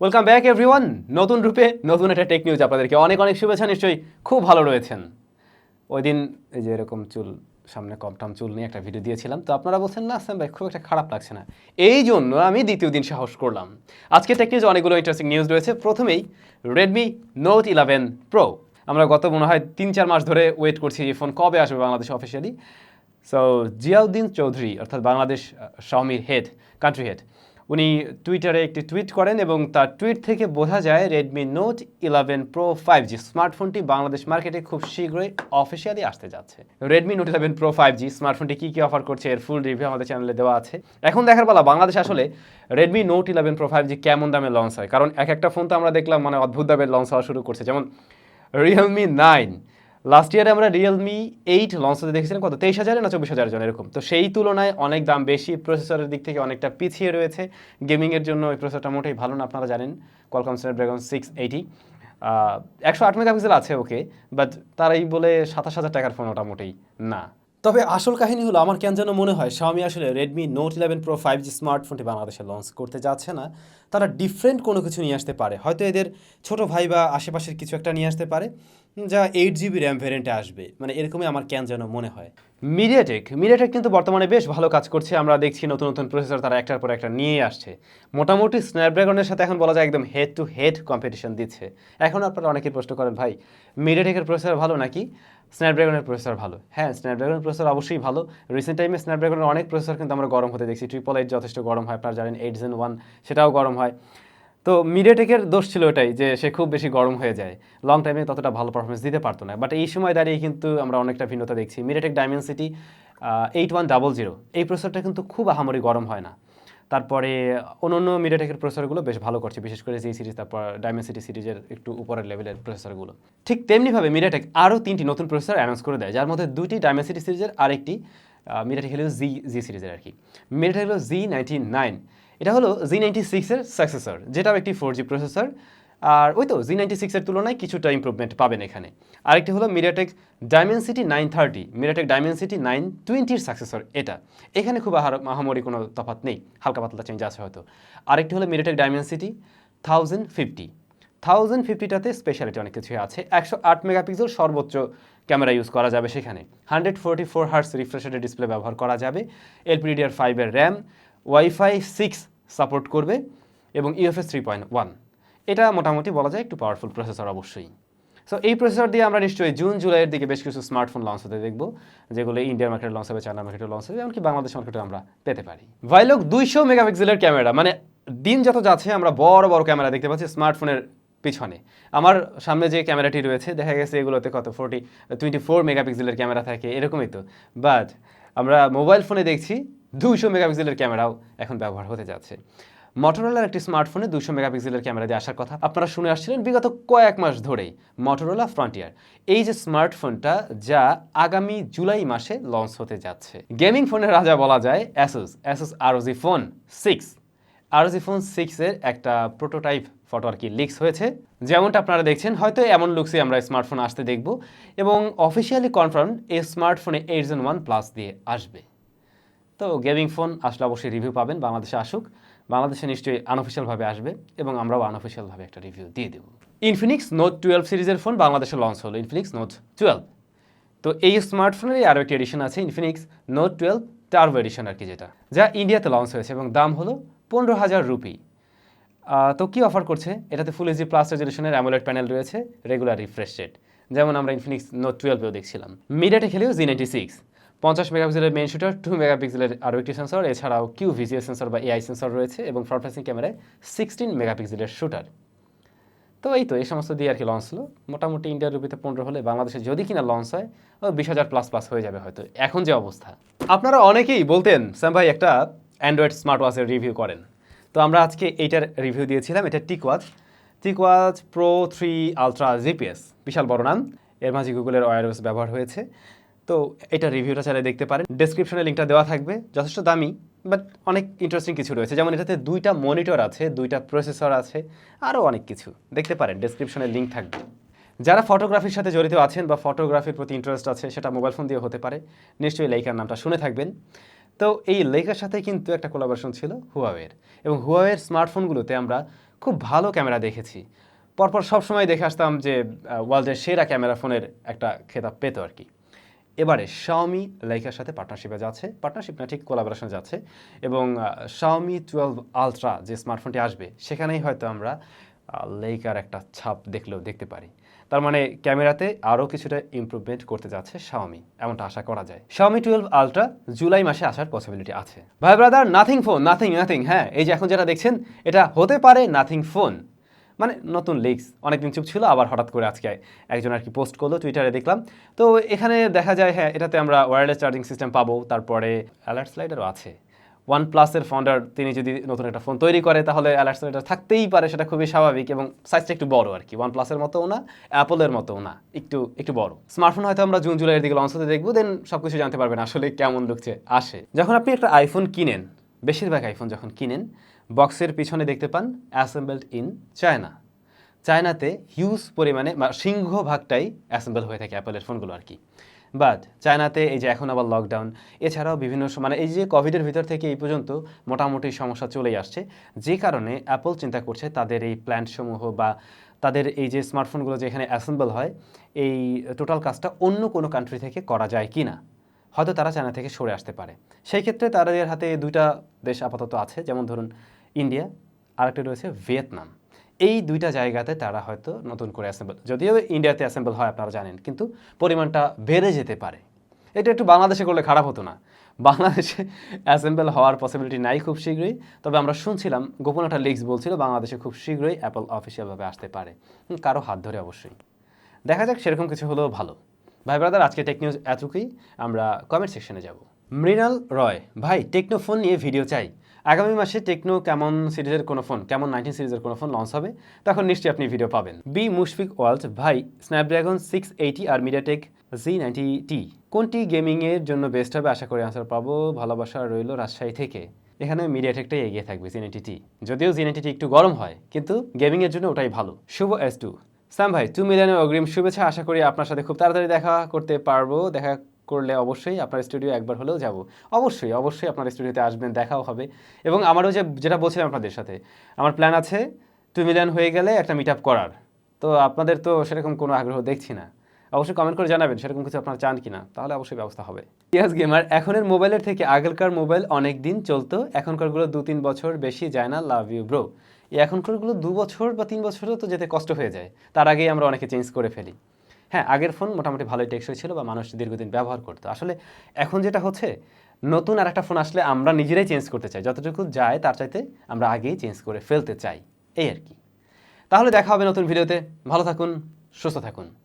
Welcome back everyone. নতুন রূপে নতুন একটা টেক নিউজ আপনাদেরকে অনেক অনেক শুভেচ্ছা। নিশ্চয়ই খুব ভালো রয়েছেন। ওই দিন এই যে এরকম চুল, সামনে কমটাম চুল নিয়ে একটা ভিডিও দিয়েছিলাম, তো আপনারা বলছেন না স্যাম ভাই খুব একটা খারাপ লাগছে না, এই জন্য আমি দ্বিতীয় দিন সাহস করলাম। আজকে টেক নিউজ অনেকগুলো ইন্টারেস্টিং নিউজ রয়েছে। প্রথমেই রেডমি নোট 11 প্রো। আমরা গত মনে হয় 3-4 মাস ধরে ওয়েট করছি এই ফোন কবে আসবে বাংলাদেশে অফিসিয়ালি। সো জিয়াউদ্দিন চৌধুরী অর্থাৎ বাংলাদেশ শাওমির কান্ট্রি হেড, উনি টুইটারে একটি টুইট করেন এবং তার টুইট থেকে বোঝা যায় রেডমি নোট 11 প্রো 5G স্মার্টফোনটি বাংলাদেশ মার্কেটে খুব শীঘ্রই অফিসিয়ালি আসতে যাচ্ছে। রেডমি নোট 11 প্রো 5G স্মার্টফোনটি কী কী অফার করছে এর ফুল রিভিউ আমাদের চ্যানেলে দেওয়া আছে। এখন দেখার পালা বাংলাদেশ আসলে রেডমি নোট 11 প্রো 5G কেমন দামে লঞ্চ হয়, কারণ এক একটা ফোন তো আমরা দেখলাম মানে অদ্ভুত দামে লঞ্চ হওয়া শুরু করছে। যেমন রিয়েলমি 9, লাস্ট ইয়ারে আমরা রিয়েলমি 8 লঞ্চ হতে দেখেছিলাম কত 23,000 না 24,000 জন এরকম। তো সেই তুলনায় অনেক দাম বেশি, প্রসেসরের দিক থেকে অনেকটা পিছিয়ে রয়েছে। গেমিংয়ের জন্য ওই প্রসেসরটা মোটেই ভালো না, আপনারা জানেন। কোয়ালকম স্ন্যাপড্রাগন 680, 108 মেগাপিক্সেল আছে ওকে, বাট তারাই বলে 27,000 টাকার ফোন ওটা মোটেই না। তবে আসল কাহিনী হলো আমার কেন যেন মনে হয় শাওমি আসলে রেডমি নোট 11 প্রো 5G স্মার্টফোনটি বাংলাদেশে লঞ্চ করতে যাচ্ছে না। তারা ডিফারেন্ট কোনো কিছু নিয়ে আসতে পারে, হয়তো এদের ছোট ভাই বা আশেপাশের কিছু একটা নিয়ে আসতে পারে যা 8GB র্যাম ভ্যারিয়েন্টে আসবে, মানে এরকমই আমার কেন যেন মনে হয়। মিডিয়াটেক কিন্তু বর্তমানে বেশ ভালো কাজ করছে। আমরা দেখছি নতুন নতুন প্রসেসর তারা একটার পর একটা নিয়ে আসছে। মোটামুটি স্ন্যাপড্রাগনের সাথে এখন বলা যায় একদম হেড টু হেড কম্পিটিশন দিচ্ছে। এখন আপনারা অনেকেই প্রশ্ন করেন ভাই মিডিয়াটেকের প্রসেসর ভালো নাকি স্ন্যাপড্রাগনের প্রসেসর ভালো? হ্যাঁ, স্ন্যাপড্রাগনের প্রসেসর অবশ্যই ভালো। রিসেন্ট টাইমে স্ন্যাপড্রাগনের অনেক প্রসেসর কিন্তু আমরা গরম হতে দেখছি। 888 যথেষ্ট গরম হয়, আপনারা জানেন 8 Gen 1 সেটাও গরম হয়। তো মিডিয়াটেকের দোষ ছিল এটাই যে সে খুব বেশি গরম হয়ে যায়, লং টাইমে ততটা ভালো পারফরমেন্স দিতে পারতো না। বাট এই সময় দাঁড়িয়ে কিন্তু আমরা অনেকটা ভিন্নতা দেখছি। মিডিয়াটেক ডাইমেনসিটি 8100 এই প্রসেসরটা কিন্তু খুব আহামরি গরম হয় না। তারপরে অন্যান্য মিডিয়াটেকের প্রসেসরগুলো বেশ ভালো করছে, বিশেষ করে জি সিরিজ, তারপর ডাইমেনসিটি সিরিজের একটু উপরের লেভেলের প্রসেসরগুলো। ঠিক তেমনিভাবে মিডিয়াটেক আরও 3টি নতুন প্রসেসর অ্যানাউন্স করে দেয়, যার মধ্যে 2টি ডাইমেনসিটি সিরিজের আর একটি মিডিয়াটেক হলো জি সিরিজের আর কি। মিডিয়াটেক হলো Z99, এটা হলো Z96-এর সাকসেসর, যেটাও একটি 4G প্রসেসর। আর ওই তো Z96 এর তুলনায় কিছুটা ইমপ্রুভমেন্ট পাবেন এখানে। আরেকটি হলো মিডিয়াটেক ডাইমেনসিটি 930, মিডিয়াটেক ডাইমেনসিটি 920-র সাকসেসর এটা। এখানে খুব আহামরি কোনো তফাৎ নেই, হালকা পাতলা চেঞ্জ আছে হয়তো। আরেকটি হলো মিডিয়াটেক ডাইমেনসিটি 1050টাতে স্পেশালিটি অনেক কিছুই আছে। 108 মেগাপিক্সেল সর্বোচ্চ ক্যামেরা ইউজ করা যাবে সেখানে। 144 হার্টস রিফ্রেশ রেটের ডিসপ্লে ব্যবহার করা যাবে। LPDDR5 এর র্যাম, ওয়াইফাই 6 সাপোর্ট করবে এবং UFS 3.1। এটা মোটামুটি বলা যায় একটু পাওয়ারফুল প্রসেসর অবশ্যই। সো এই প্রসেসর দিয়ে আমরা নিশ্চয়ই জুন জুলাইয়ের দিকে বেশ কিছু স্মার্টফোন লঞ্চ হতে দেখব, যেগুলো ইন্ডিয়ান মার্কেটে লঞ্চ হবে, চায়না মার্কেটে লঞ্চ হবে, এমনকি বাংলাদেশ মার্কেটে আমরা পেতে পারি। ভাইলোক 200 মেগাপিক্সেলের ক্যামেরা, মানে দিন যত যাচ্ছে আমরা বড় বড় ক্যামেরা দেখতে পাচ্ছি স্মার্টফোনের পিছনে। আমার সামনে যে ক্যামেরাটি রয়েছে দেখা গেছে এগুলোতে কত 24 মেগাপিক্সেলের ক্যামেরা থাকে এরকমই তো, বাট আমরা মোবাইল ফোনে দেখছি 200 মেগাপিক্সেলের ক্যামেরাও এখন ব্যবহার হতে যাচ্ছে। মটোরোলার একটি স্মার্টফোনে 200 মেগাপিক্সেলের ক্যামেরা দিয়ে আসার কথা আপনারা শুনে আসছিলেন বিগত কয়েক মাস ধরেই। মটোরোলা ফ্রন্টিয়ার এই যে স্মার্টফোনটা, যা আগামী জুলাই মাসে লঞ্চ হতে যাচ্ছে। গেমিং ফোনের রাজা বলা যায় Asus ROG Phone 6। ROG Phone 6 এর একটা প্রোটোটাইপ ফটো আর কি লিকস হয়েছে, যেমনটা আপনারা দেখছেন। হয়তো এমন লুকসে আমরা স্মার্টফোন আসতে দেখব এবং অফিসিয়ালি কনফার্ম এই স্মার্টফোনে 8 Gen 1 প্লাস দিয়ে আসবে। তো গেমিং ফোন আসলে অবশ্যই রিভিউ পাবেন, বাংলাদেশে আসুক। বাংলাদেশে নিশ্চয়ই আনঅফিসিয়ালভাবে আসবে এবং আমরাও আনঅফিসিয়ালভাবে একটা রিভিউ দিয়ে দেব। ইনফিনিক্স নোট 12 সিরিজের ফোন বাংলাদেশে লঞ্চ হলো, ইনফিনিক্স নোট 12। তো এই স্মার্টফোনেরই আরও একটি এডিশন আছে, ইনফিনিক্স নোট 12 টার্বো এডিশন আর কি, যেটা যা ইন্ডিয়াতে লঞ্চ হয়েছে এবং দাম হলো 15,000 রুপি। তো কী অফার করছে এটাতে? ফুল এইচডি প্লাস রেজলিউশনের অ্যামোলেড প্যানেল রয়েছে, রেগুলার রিফ্রেশ রেট, যেমন আমরা ইনফিনিক্স নোট 12-এও দেখছিলাম। মিডিয়াটেক হেলিও Z96, 50 মেগাপিক্সেলের মেইন শুটার, 2 মেগাপিক্সেলের আরও একটি সেন্সর, এছাড়াও QVGA সেন্সর বা AI সেন্সর রয়েছে এবং ফ্রন্ট ফেসিং ক্যামেরায় 16 মেগাপিক্সেলের শুটার। তো এই তো এই সমস্ত দিয়ে আর কি লঞ্চ হলো। মোটামুটি ইন্ডিয়ার রুপিতে 15 হলে বাংলাদেশে যদি কিনা লঞ্চ হয় 20,000 প্লাস হয়ে যাবে হয়তো, এখন যে অবস্থা। আপনারা অনেকেই বলতেন স্যাম ভাই একটা অ্যান্ড্রয়েড স্মার্ট ওয়াচের রিভিউ করেন, তো আমরা আজকে এইটার রিভিউ দিয়েছিলাম। এটা টিকওয়াচ প্রো 3 আলট্রা জিপিএস, বিশাল বড় নাম। এর মাঝে গুগলের ওয়্যারওয়েস ব্যবহার হয়েছে। তো এটা রিভিউটা চাইলে দেখতে পারেন, ডেসক্রিপশনে লিঙ্কটা দেওয়া থাকবে। যথেষ্ট দামি বাট অনেক ইন্টারেস্টিং কিছু রয়েছে, যেমন এটাতে 2টা মনিটর আছে, 2টা প্রসেসর আছে, আরও অনেক কিছু দেখতে পারেন, ডেসক্রিপশনে লিঙ্ক থাকবে। যারা ফটোগ্রাফির সাথে জড়িত আছেন বা ফটোগ্রাফির প্রতি ইন্টারেস্ট আছে, সেটা মোবাইল ফোন দিয়ে হতে পারে, নিশ্চয়ই লেইকার নামটা শুনে থাকবেন। তো এই লেইকার সাথে কিন্তু একটা কোলাবোরেশন ছিল হুয়াওয়ের, এবং হুয়াওয়ের স্মার্টফোনগুলোতে আমরা খুব ভালো ক্যামেরা দেখেছি। পরপর সবসময় দেখে আসতাম যে ওয়ার্ল্ডের সেরা ক্যামেরা ফোনের একটা খেতাব পেতো আর কি। এবারে Xiaomi Leicaর সাথে পার্টনারশিপে যাচ্ছে, পার্টনারশিপ না ঠিক কোলাবোরেশনে যাচ্ছে, এবং Xiaomi 12 Ultra যে স্মার্টফোনটি আসবে সেখানেই হয়তো আমরা Leicaর একটা ছাপ দেখতে পারি। তার মানে ক্যামেরাতে আরও কিছুটা ইমপ্রুভমেন্ট করতে যাচ্ছে Xiaomi, এমনটা আশা করা যায়। Xiaomi 12 Ultra জুলাই মাসে আসার পসিবিলিটি আছে। ভাই ব্রাদার, নাথিং ফোন, নাথিং, হ্যাঁ, এই যে এখন যেটা দেখছেন এটা হতে পারে নাথিং ফোন, মানে নতুন লিক্স। অনেকদিন চুপ ছিল, আবার হঠাৎ করে আজকে একজন আর কি পোস্ট করলো, টুইটারে দেখলাম। তো এখানে দেখা যায় হ্যাঁ এটাতে আমরা ওয়্যারলেস চার্জিং সিস্টেম পাবো, তারপরে অ্যালার্ট স্লাইডারও আছে। OnePlus-এর ফাউন্ডার তিনি যদি নতুন একটা ফোন তৈরি করে তাহলে অ্যালার্ট স্লাইডার থাকতেই পারে, সেটা খুবই স্বাভাবিক, এবং সাইজটা একটু বড় আর কি, OnePlus-এর মতোও না, অ্যাপলের মতোও না, একটু বড়। স্মার্টফোন হয়তো আমরা জুন জুলাইয়ের দিকে লঞ্চ হতে দেখবো, দেন সব কিছু জানতে পারবেন আসলে কেমন লুকছে আসে। যখন আপনি একটা আইফোন কিনেন, বেশিরভাগ আইফোন যখন কিনেন, বক্সের পিছনে দেখতে পান অ্যাসেম্বলড ইন চায়না। চায়নাতে হিউজ পরিমাণে সিংহভাগটাই অ্যাসেম্বল হয়ে থাকে অ্যাপলের ফোনগুলো আর কি। বাট চায়নাতে এই যে এখন আবার লকডাউন, এছাড়াও বিভিন্ন মানে এই যে কোভিডের ভিতর থেকে এই পর্যন্ত মোটামুটি সমস্যা চলেই আসছে, যে কারণে অ্যাপল চিন্তা করছে তাদের এই প্ল্যান্টসমূহ বা তাদের এই যে স্মার্টফোনগুলো যেখানে অ্যাসেম্বল হয়, এই টোটাল কাজটা অন্য কোনো কান্ট্রি থেকে করা যায় কি না। হয়তো তারা চায়না থেকে সরে আসতে পারে। সেই ক্ষেত্রে তাদের হাতে দুইটা দেশ আপাতত আছে, যেমন ধরুন ইন্ডিয়া, আরেকটা রয়েছে ভিয়েতনাম। এই দুইটা জায়গাতে তারা হয়তো নতুন করে অ্যাসেম্বল, যদিও ইন্ডিয়াতে অ্যাসেম্বল হয় আপনারা জানেন, কিন্তু পরিমাণটা বেড়ে যেতে পারে। এটা একটু বাংলাদেশে করলে খারাপ হতো না। বাংলাদেশে অ্যাসেম্বল হওয়ার পসিবিলিটি নাই খুব শীঘ্রই, তবে আমরা শুনছিলাম গোপন একটা লিক্স বলছিল বাংলাদেশে খুব শীঘ্রই অ্যাপল অফিসিয়ালভাবে আসতে পারে, কারো হাত ধরে অবশ্যই। দেখা যাক, সেরকম কিছু হলেও ভালো। ভাই ব্রাদার, আজকে টেক নিউজ এতটুকুই, আমরা কমেন্ট সেকশনে যাব। মৃণাল রয়, ভাই টেকনো ফোন নিয়ে ভিডিও চাই। আগামী মাসে টেকনো কেমন সিরিজের কোনো ফোন, কেমন 19 সিরিজের কোনো ফোন লঞ্চ হবে, তখন নিশ্চয়ই আপনি ভিডিও পাবেন। বি মুশফিক ওয়ার্ল্ড, ভাই স্ন্যাপড্রাগন 680 আর মিডিয়াটেক Z90T কোনটি গেমিংয়ের জন্য বেস্ট হবে, আশা করি আনসার পাবো। ভালোবাসা রইল রাজশাহী থেকে। এখানে মিডিয়াটেকটাই এগিয়ে থাকবে, Z90T, যদিও Z90T একটু গরম হয়, কিন্তু গেমিংয়ের জন্য ওটাই ভালো। শুভ S2, স্যাম ভাই 2 মিলিয়নের অগ্রিম শুভেচ্ছা, আশা করি আপনার সাথে খুব তাড়াতাড়ি দেখা করতে পারবো। দেখা করলে অবশ্যই আপনার স্টুডিও একবার হলেও যাব। অবশ্যই আপনার স্টুডিওতে আসবেন, দেখাও হবে। এবং আমারও যেটা বলছিলাম আপনাদের সাথে, আমার প্ল্যান আছে 2 মিলিয়ন হয়ে গেলে একটা মিট আপ করার। তো আপনাদের তো সেরকম কোনো আগ্রহ দেখছি না, অবশ্যই কমেন্ট করে জানাবেন সেরকম কিছু আপনারা চান কিনা, তাহলে অবশ্যই ব্যবস্থা হবে। ইয়াস গেমার, এখনের মোবাইলের থেকে আগেরকার মোবাইল অনেক দিন চলতো, এখনকারগুলো 2-3 বছর বেশি যায় না। Love you bro. এই এখনকারগুলো 2 বছর বা 3 বছরও তো যেতে কষ্ট হয়ে যায়, তার আগেই আমরা অনেকে চেঞ্জ করে ফেলি। হ্যাঁ, আগের ফোন মোটামুটি ভালোই টেকসই ছিল বা মানুষ দীর্ঘদিন ব্যবহার করতো। আসলে এখন যেটা হচ্ছে, নতুন আর একটা ফোন আসলে আমরা নিজেরাই চেঞ্জ করতে চাই, যতটুকু যায় তার চাইতে আমরা আগেই চেঞ্জ করে ফেলতে চাই, এই আর কি। তাহলে দেখা হবে নতুন ভিডিওতে। ভালো থাকুন, সুস্থ থাকুন।